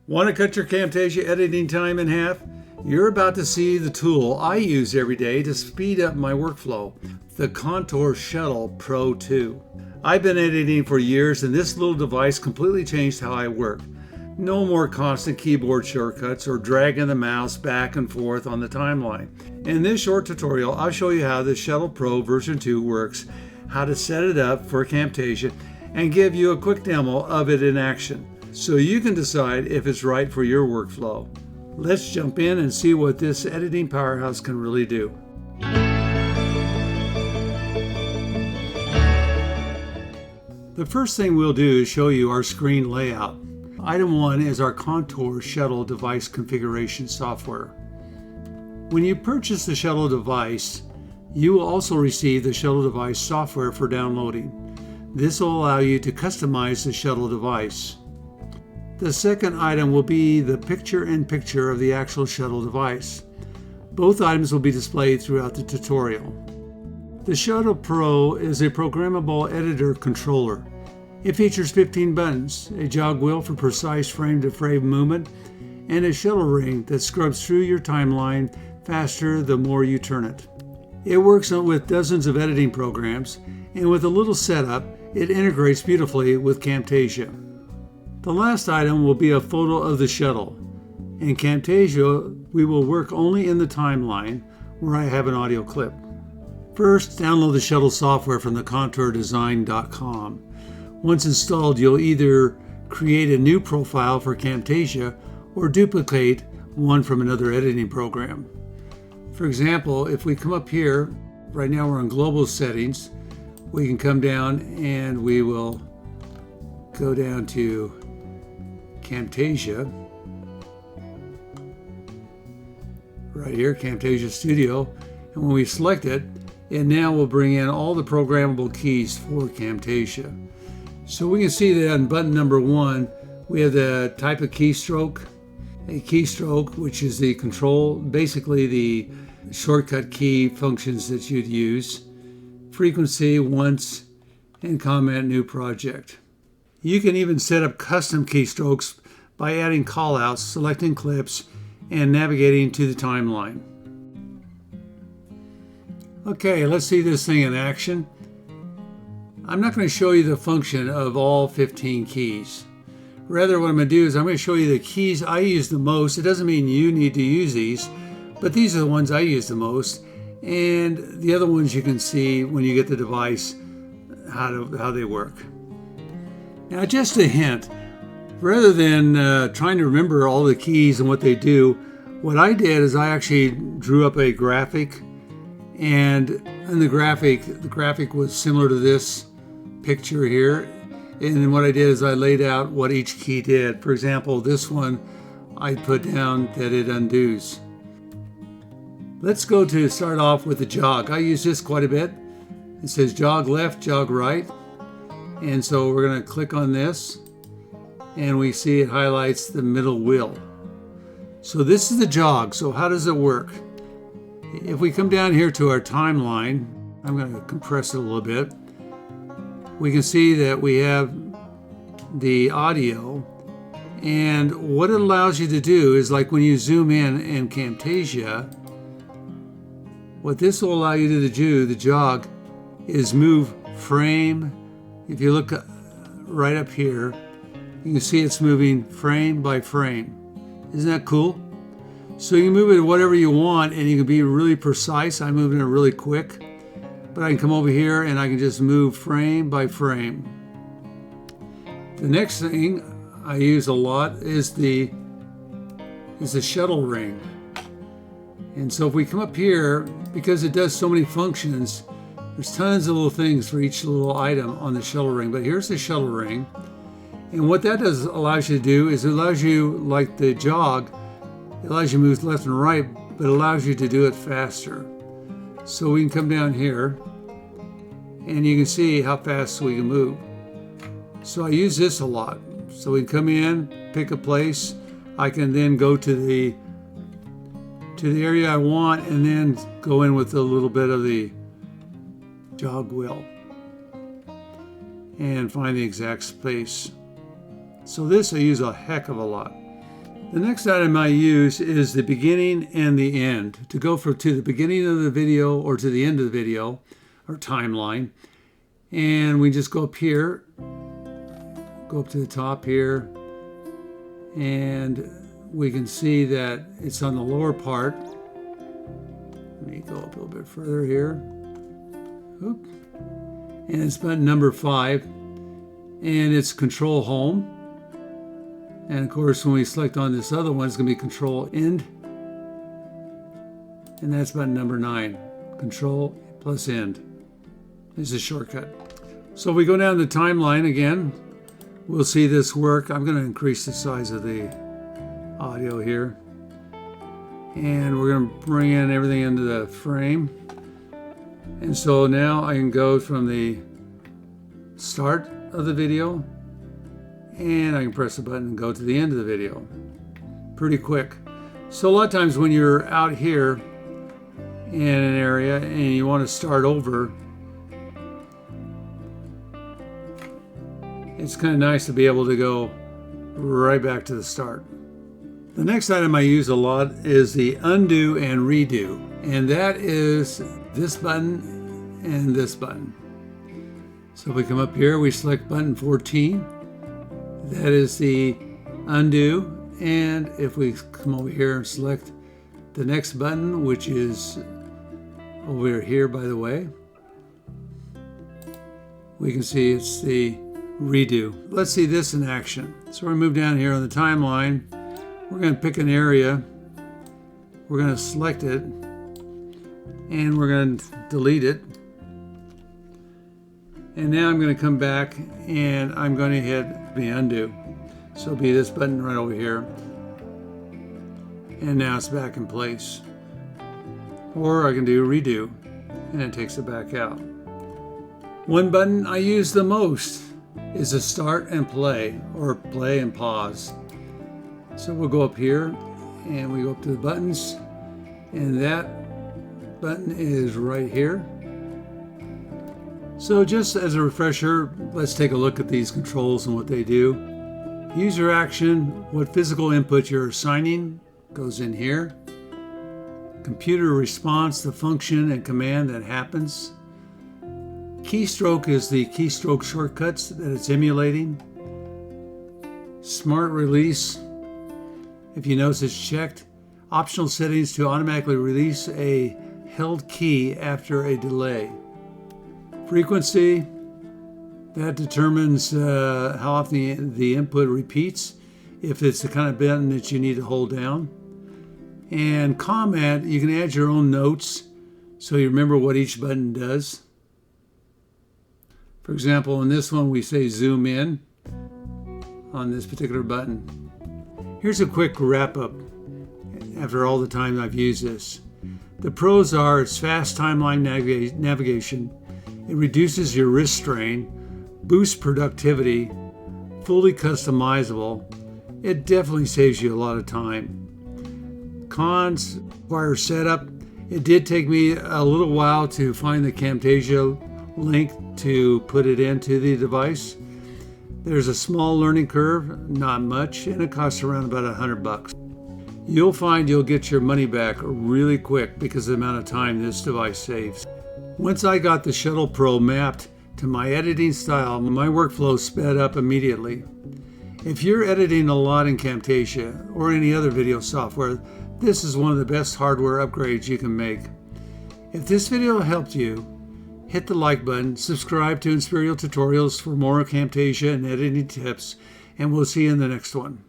Want to cut your Camtasia editing time in half? You're about to see the tool I use every day to speed up my workflow, the Contour Shuttle Pro 2. I've been editing for years and this little device completely changed how I work. No more constant keyboard shortcuts or dragging the mouse back and forth on the timeline. In this short tutorial, I'll show you how the Shuttle Pro version 2 works, how to set it up for Camtasia, and give you a quick demo of it in action, so you can decide if it's right for your workflow. Let's jump in and see what this editing powerhouse can really do. The first thing we'll do is show you our screen layout. Item 1 is our Contour Shuttle device configuration software. When you purchase the Shuttle device, you will also receive the Shuttle device software for downloading. This will allow you to customize the Shuttle device. The second item will be the picture-in-picture of the actual Shuttle device. Both items will be displayed throughout the tutorial. The Shuttle Pro is a programmable editor controller. It features 15 buttons, a jog wheel for precise frame-to-frame movement, and a shuttle ring that scrubs through your timeline faster the more you turn it. It works with dozens of editing programs, and with a little setup, it integrates beautifully with Camtasia. The last item will be a photo of the shuttle. In Camtasia, we will work only in the timeline where I have an audio clip. First, download the Shuttle software from the contourdesign.com. Once installed, you'll either create a new profile for Camtasia or duplicate one from another editing program. For example, if we come up here, right now we're in global settings, we can come down and we will go down to Camtasia. Right here, Camtasia Studio. And when we select it, it now will bring in all the programmable keys for Camtasia. So we can see that on button number 1, we have the type of keystroke, a keystroke, which is the control, basically the shortcut key functions that you'd use, frequency, once, and comment new project. You can even set up custom keystrokes by adding callouts, selecting clips, and navigating to the timeline. Okay, let's see this thing in action. I'm not going to show you the function of all 15 keys. Rather, what I'm going to do is I'm going to show you the keys I use the most. It doesn't mean you need to use these, but these are the ones I use the most. And the other ones you can see when you get the device, how they work. Now, just a hint, rather than trying to remember all the keys and what they do, what I did is I actually drew up a graphic, and in the graphic was similar to this picture here. And then what I did is I laid out what each key did. For example, this one, I put down that it undoes. Let's go to start off with the jog. I use this quite a bit. It says jog left, jog right. And so we're going to click on this, and we see it highlights the middle wheel. So this is the jog. So how does it work? If we come down here to our timeline, I'm going to compress it a little bit. We can see that we have the audio, and what it allows you to do is, like when you zoom in Camtasia, what this will allow you to do, the jog, is move frame. If you look right up here, you can see it's moving frame by frame. Isn't that cool? So you can move it whatever you want, and you can be really precise. I'm moving it really quick, but I can come over here and I can just move frame by frame. The next thing I use a lot is the shuttle ring. And so if we come up here, because it does so many functions, there's tons of little things for each little item on the shuttle ring. But here's the shuttle ring. And what that allows you to do is it allows you, like the jog, it allows you to move left and right, but it allows you to do it faster. So we can come down here, and you can see how fast we can move. So I use this a lot. So we can come in, pick a place. I can then go to the area I want, and then go in with a little bit of the jog wheel and find the exact space. So this I use a heck of a lot. The next item I use is the beginning and the end. To go to the beginning of the video or to the end of the video, or timeline. And we just go up here, go up to the top here, and we can see that it's on the lower part. Let me go up a little bit further here. Oop. And it's button number 5, and it's Control Home. And of course, when we select on this other one, it's going to be Control End. And that's button number 9, Control plus End. This is a shortcut. So if we go down the timeline again, we'll see this work. I'm going to increase the size of the audio here. And we're going to bring in everything into the frame. And so now I can go from the start of the video, and I can press a button and go to the end of the video. Pretty quick. So a lot of times when you're out here in an area and you want to start over, it's kind of nice to be able to go right back to the start. The next item I use a lot is the undo and redo, and that is this button and this button. So if we come up here, we select button 14. That is the undo, and if we come over here and select the next button, which is over here, by the way, we can see it's the redo. Let's see this in action. So we move down here on the timeline. We're going to pick an area. We're going to select it, and we're going to delete it. And now I'm going to come back and I'm going to hit the undo. So it'll be this button right over here. And now it's back in place. Or I can do redo, and it takes it back out. One button I use the most is a start and play, or play and pause. So we'll go up here and we go up to the buttons, and that button is right here. So just as a refresher, let's take a look at these controls and what they do. User action, what physical input you're assigning goes in here. Computer response, the function and command that happens. Keystroke is the keystroke shortcuts that it's emulating. Smart release, if you notice it's checked. Optional settings to automatically release a held key after a delay. Frequency, that determines how often the input repeats, if it's the kind of button that you need to hold down. And comment, you can add your own notes so you remember what each button does. For example, in this one we say zoom in on this particular button. Here's a quick wrap up after all the time I've used this. The pros are it's fast timeline navigation, it reduces your wrist strain, boosts productivity, fully customizable. It definitely saves you a lot of time. Cons require setup. It did take me a little while to find the Camtasia link to put it into the device. There's a small learning curve, not much, and it costs around about $100. You'll find you'll get your money back really quick because of the amount of time this device saves. Once I got the Shuttle Pro mapped to my editing style, my workflow sped up immediately. If you're editing a lot in Camtasia or any other video software, this is one of the best hardware upgrades you can make. If this video helped you, hit the like button, subscribe to Inspirio tutorials for more Camtasia and editing tips, and we'll see you in the next one.